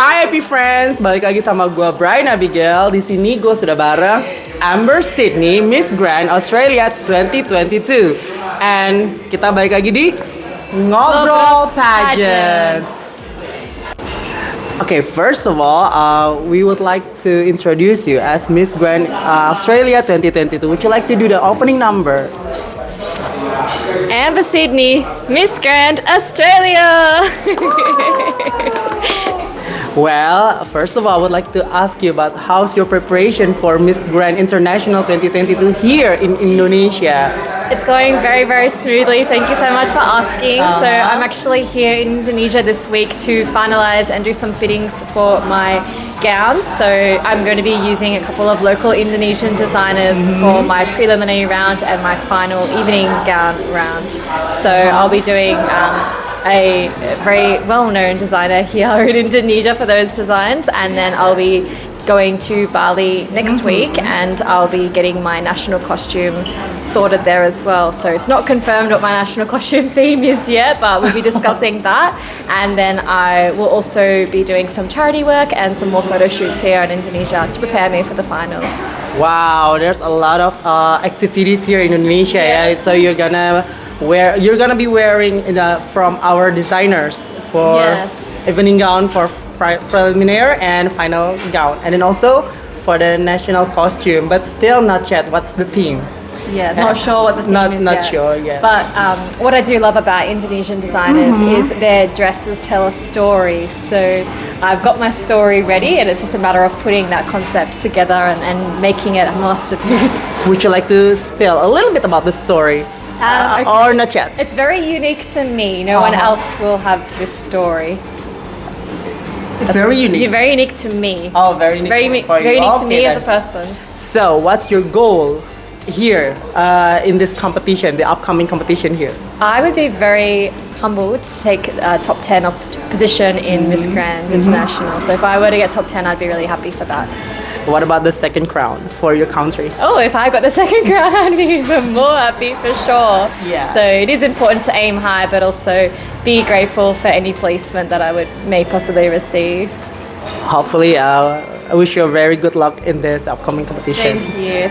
Hai happy friends, balik lagi sama gue Brian Abigail. Di sini gue sudah bareng Amber Sidney, Miss Grand Australia 2022. And kita balik lagi di Ngobrol Pageants. Okay, first of all, we would like to introduce you as Miss Grand Australia 2022. Would you like to do the opening number? Amber Sidney, Miss Grand Australia. Well, first of all, I would like to ask you about how's your preparation for Miss Grand International 2022 here in Indonesia? It's going very, very smoothly. Thank you so much for asking. So I'm actually here in Indonesia this week to finalize and do some fittings for my gowns. So I'm going to be using a couple of local Indonesian designers for my preliminary round and my final evening gown round. So I'll be doing a very well-known designer here in Indonesia for those designs, and then I'll be going to Bali next week and I'll be getting my national costume sorted there as well. So it's not confirmed what my national costume theme is yet, but we'll be discussing that. And then I will also be doing some charity work and some more photo shoots here in Indonesia to prepare me for the final. Wow, there's a lot of activities here in Indonesia. Yeah? So you're gonna be wearing from our designers for evening gown for preliminary and final gown, and then also for the national costume, but still not yet what's the theme. Yeah, not sure what the theme is not yet. sure yet. But what I do love about Indonesian designers is their dresses tell a story. So I've got my story ready, and it's just a matter of putting that concept together and making it a masterpiece. Would you like to spill a little bit about the story? Okay. Or not yet? It's very unique to me. No one else will have this story. Very unique. You're very unique to me. Oh, very unique. Very unique to me as a person. So, what's your goal here in this competition, the upcoming competition here? I would be very humbled to take a top 10 position in Miss Grand International. So if I were to get top 10, I'd be really happy for that. What about the second crown for your country? Oh, if I got the second crown, I'd be even more happy for sure. Yeah. So it is important to aim high, but also be grateful for any placement that I may possibly receive. Hopefully, I wish you very good luck in this upcoming competition.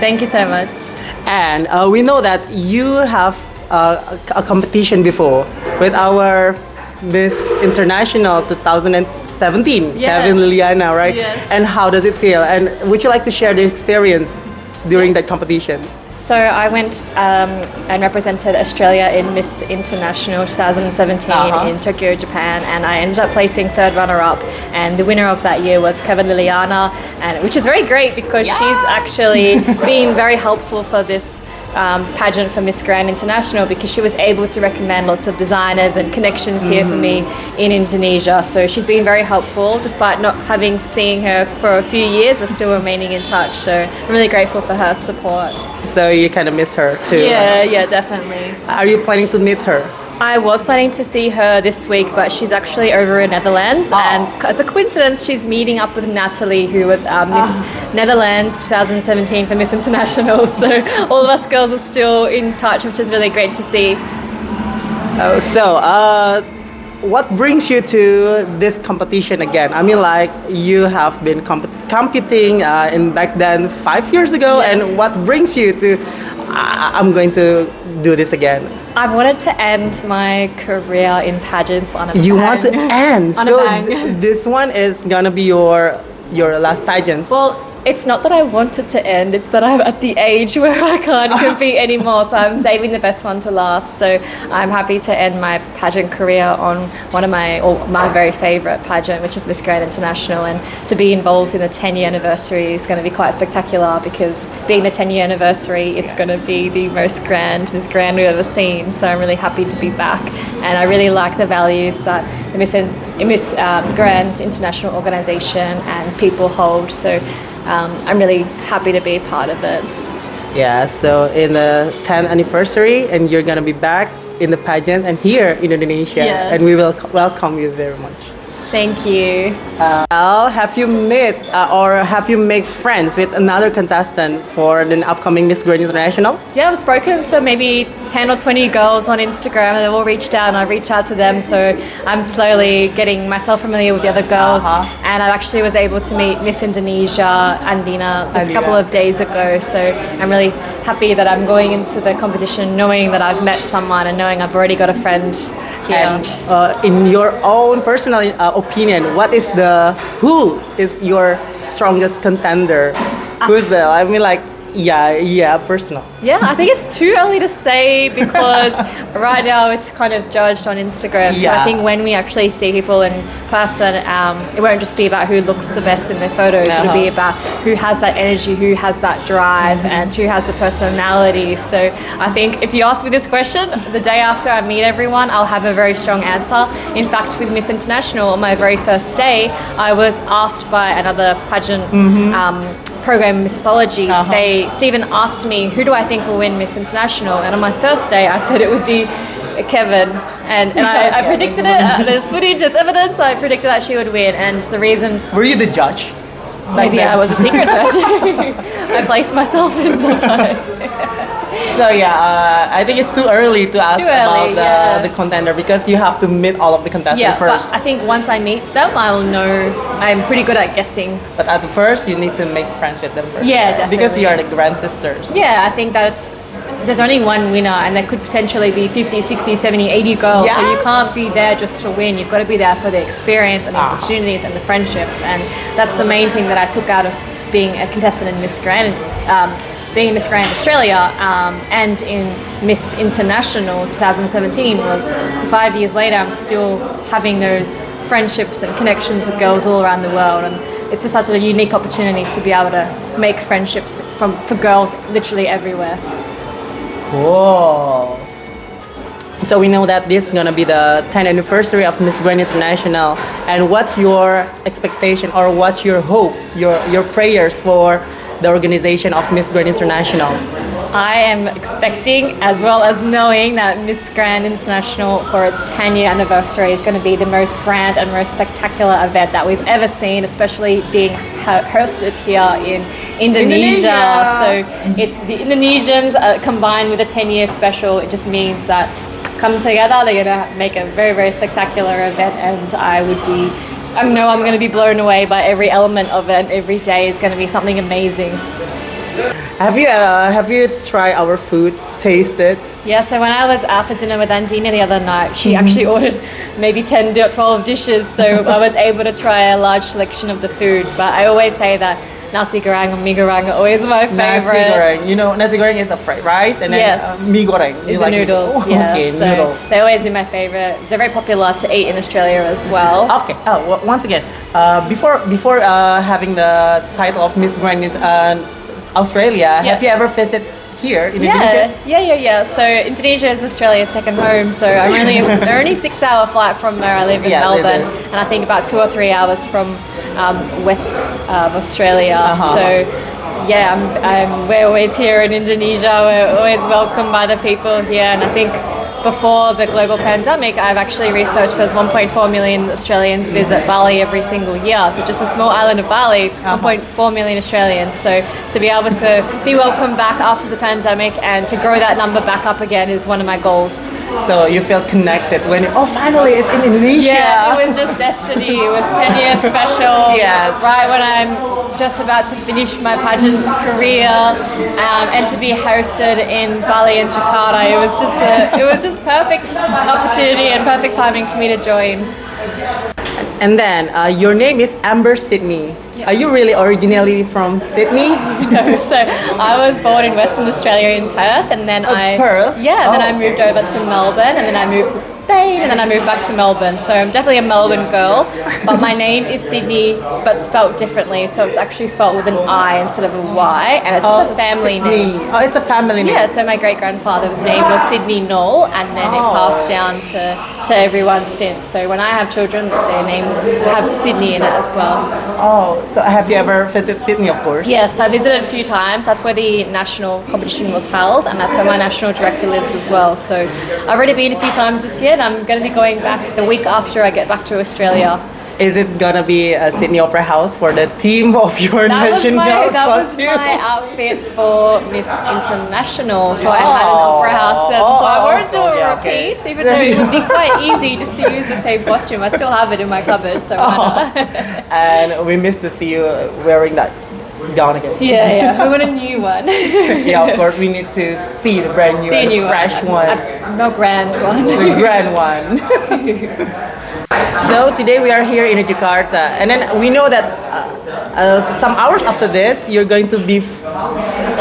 Thank you so much. And we know that you have a competition before with our Miss International 2017, Kevin Liliana, right? Yes. And how does it feel? And would you like to share the experience during that competition? So I went and represented Australia in Miss International 2017 in Tokyo, Japan, and I ended up placing third runner-up. And the winner of that year was Kevin Liliana, and which is very great because she's actually been very helpful for this pageant for Miss Grand International, because she was able to recommend lots of designers and connections here for me in Indonesia. So she's been very helpful, despite not having seen her for a few years. We're still remaining in touch, so I'm really grateful for her support. So you kind of miss her too? Yeah, definitely. Are you planning to meet her? I was planning to see her this week, but she's actually over in Netherlands. And as a coincidence, she's meeting up with Natalie, who was Miss Netherlands 2017 for Miss International. So all of us girls are still in touch, which is really great to see. What brings you to this competition again? I mean, like, you have been competing in back then 5 years ago, and what brings you to, I'm going to do this again? I wanted to end my career in pageants on a bang. You want to end? On a bang. This one is gonna be your last pageants. Well, it's not that I wanted to end, it's that I'm at the age where I can't compete anymore, so I'm saving the best one to last. So I'm happy to end my pageant career on one of my very favourite pageant, which is Miss Grand International, and to be involved in the 10-year anniversary is going to be quite spectacular, because being the 10-year anniversary, it's going to be the most grand Miss Grand we've ever seen. So I'm really happy to be back, and I really like the values that the Miss Grand International organisation and people hold. So I'm really happy to be a part of it. Yeah, so in the 10th anniversary, and you're gonna be back in the pageant and here in Indonesia, and we will welcome you very much. Thank you. Have you met or have you made friends with another contestant for the upcoming Miss Grand International? Yeah, I've spoken to maybe 10 or 20 girls on Instagram and they've all reached out and I reached out to them. So I'm slowly getting myself familiar with the other girls. And I actually was able to meet Miss Indonesia, Andina, just a couple of days ago. So I'm really happy that I'm going into the competition knowing that I've met someone and knowing I've already got a friend here. And in your own personal opinion, who is your strongest contender? Who's the, I mean, like, personal. Yeah, I think it's too early to say because right now it's kind of judged on Instagram. So I think when we actually see people in person, it won't just be about who looks the best in their photos. It'll be about who has that energy, who has that drive, and who has the personality. So I think if you ask me this question, the day after I meet everyone, I'll have a very strong answer. In fact, with Miss International, on my very first day, I was asked by another pageant program, Missology, Stephen asked me, who do I think will win Miss International? And on my first day, I said it would be Kevin. And I predicted it. There's footage, there's evidence. I predicted that she would win. And the reason... Were you the judge? Maybe I was a secret judge. I placed myself in the So I think it's too early to ask about the contender because you have to meet all of the contestants first. But I think once I meet them, I'll know. I'm pretty good at guessing. But at first, you need to make friends with them first. Yeah, definitely. Because you are the grand sisters. Yeah, I think there's only one winner and there could potentially be 50, 60, 70, 80 girls. Yes. So you can't be there just to win. You've got to be there for the experience and the opportunities and the friendships. And that's the main thing that I took out of being a contestant in Miss Grand. Being in Miss Grand Australia and in Miss International 2017 was 5 years later, I'm still having those friendships and connections with girls all around the world. And it's just such a unique opportunity to be able to make friendships for girls literally everywhere. Whoa. So we know that this is going to be the 10th anniversary of Miss Grand International. And what's your expectation or what's your hope, your prayers for the organization of Miss Grand International? I am expecting, as well as knowing, that Miss Grand International for its 10-year anniversary is going to be the most grand and most spectacular event that we've ever seen, especially being hosted here in Indonesia. So it's the Indonesians combined with a 10-year special. It just means that come together, they're going to make a very, very spectacular event, and I know I'm going to be blown away by every element of it. Every day is going to be something amazing. Have you tried our food? Tasted? Yeah, so when I was out for dinner with Andina the other night, she actually ordered maybe 10 to 12 dishes, so I was able to try a large selection of the food. But I always say that nasi goreng or mee goreng are always my favorite. Nasi goreng, you know, nasi goreng is a fried rice, and then mee goreng is the noodles. Noodles. They always be my favorite. They're very popular to eat in Australia as well. Okay. Once again, before having the title of Miss Grand Australia, have you ever visited here in Indonesia? Yeah. So Indonesia is Australia's second home. So they're only 6-hour flight from where I live in Melbourne, and I think about 2 or 3 hours from west of Australia. So we're always here in Indonesia. We're always welcomed by the people here, and I think before the global pandemic, I've actually researched there's 1.4 million Australians visit Bali every single year. So just the small island of Bali, 1.4 million Australians. So to be able to be welcomed back after the pandemic and to grow that number back up again is one of my goals. So you feel connected when, finally it's in Indonesia. Yes, it was just destiny. It was 10 years special. Yes. Right when I'm just about to finish my pageant career, and to be hosted in Bali and Jakarta, it was just perfect opportunity and perfect timing for me to join. And then your name is Amber Sidney. Are you really originally from Sydney? No, so I was born in Western Australia in Perth, and then Perth? Yeah, then I moved over to Melbourne, and then I moved to Spain, and then I moved back to Melbourne. So I'm definitely a Melbourne girl, but my name is Sidney, but spelt differently. So it's actually spelt with an I instead of a Y, and it's just a family name. Oh, it's a family name. Yeah, so my great-grandfather's name was Sidney Knoll, and then it passed down to everyone since. So when I have children, their names have Sidney in it as well. Oh, so have you ever visited Sydney, of course? Yes, I visited a few times. That's where the national competition was held, and that's where my national director lives as well. So I've already been a few times this year, and I'm going to be going back the week after I get back to Australia. Is it gonna be a Sydney Opera House for the theme of your national costume? My outfit for Miss International. So I had an opera house then. So I won't do a repeat, even though it would be quite easy just to use the same costume. I still have it in my cupboard, so why not? And we missed to see you wearing that gown again. Yeah. We want a new one. Yeah, of course we need to see the brand new and fresh one. No grand one. The grand one. So today we are here in Jakarta, and then we know that some hours after this you're going to be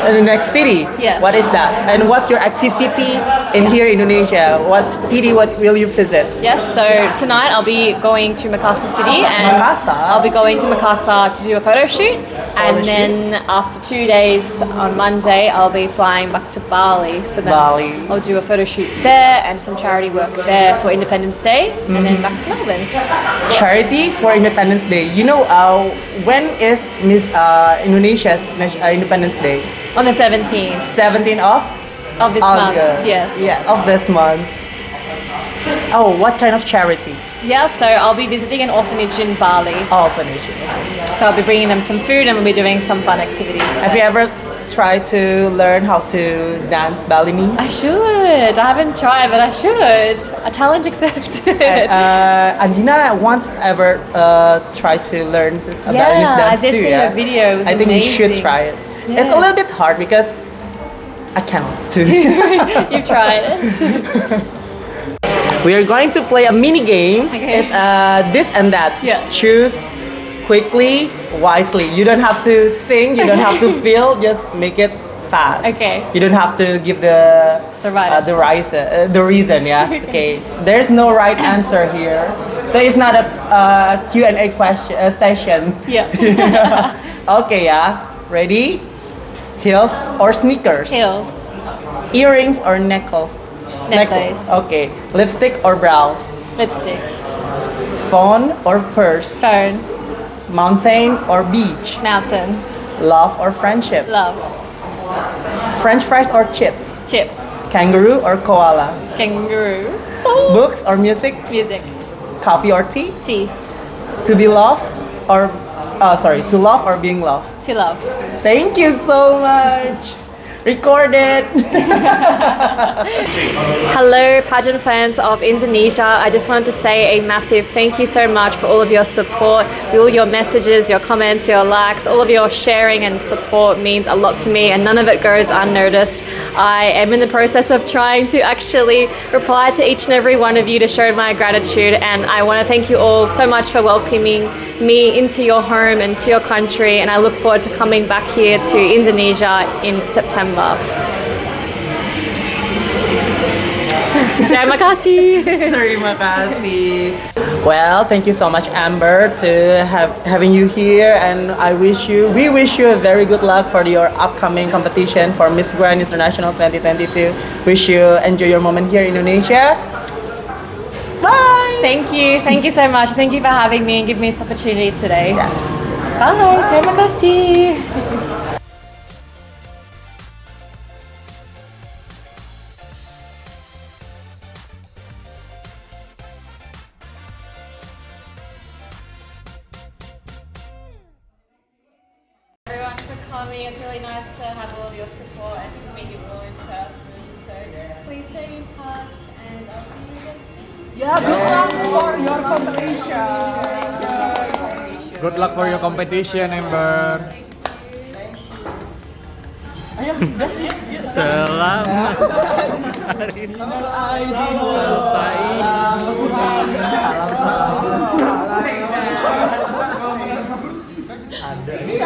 in the next city. Yeah. What is that? And what's your activity in here in Indonesia? What city? What will you visit? Yes. So tonight I'll be going to Makassar City, and I'll be going to Makassar to do a photo shoot. And then after 2 days on Monday, I'll be flying back to Bali. So then I'll do a photo shoot there and some charity work there for Independence Day, and then back to Melbourne. Charity for Independence Day. You know, when is Miss Indonesia's Independence Day? On the 17th. 17th of this month. Yes. Yeah, of this month. Oh, what kind of charity? Yeah, so I'll be visiting an orphanage in Bali. Orphanage. So I'll be bringing them some food and we'll be doing some fun activities. Have you ever tried to learn how to dance Balinese? I should. I haven't tried, but I should. A challenge accepted. Andina once ever tried to learn Balinese dance I did see a video. It was I think amazing. you should try it. Yes. It's a little bit hard because I cannot too. You've tried it. We are going to play a mini game. Okay. It's this and that. Yeah. Choose quickly, wisely. You don't have to think. You don't have to feel. Just make it fast. Okay. You don't have to give the reason. Yeah. Okay. There's no right answer here, so it's not a Q&A question session. Yeah. Okay. Yeah. Ready? Heels or sneakers? Heels. Earrings or necklace? Necklace. Okay. Lipstick or brows? Lipstick. Phone or purse? Phone. Mountain or beach? Mountain. Love or friendship? Love. French fries or chips? Chips. Kangaroo or koala? Kangaroo. Books or music? Music. Coffee or tea? Tea. To be loved or to love or being loved? To love. Thank you so much. Record it. Hello pageant fans of Indonesia. I just wanted to say a massive thank you so much for all of your support, all your messages, your comments, your likes, all of your sharing and support means a lot to me and none of it goes unnoticed. I am in the process of trying to actually reply to each and every one of you to show my gratitude, and I want to thank you all so much for welcoming me into your home and to your country, and I look forward to coming back here to Indonesia in September. Terima kasih. Terima kasih. Well, thank you so much, Amber, to having you here, and we wish you a very good luck for your upcoming competition for Miss Grand International 2022. Wish you enjoy your moment here in Indonesia. Bye. Thank you so much. Thank you for having me and giving me this opportunity today. Yes. Bye. Terima kasih. Everyone for coming. It's really nice to have all of your support and to meet you all in person. So please stay in touch and I'll see you again soon. Yeah, good luck for your competition. Good luck for your competition, Amber. Selamat Hari Bapak Ibu.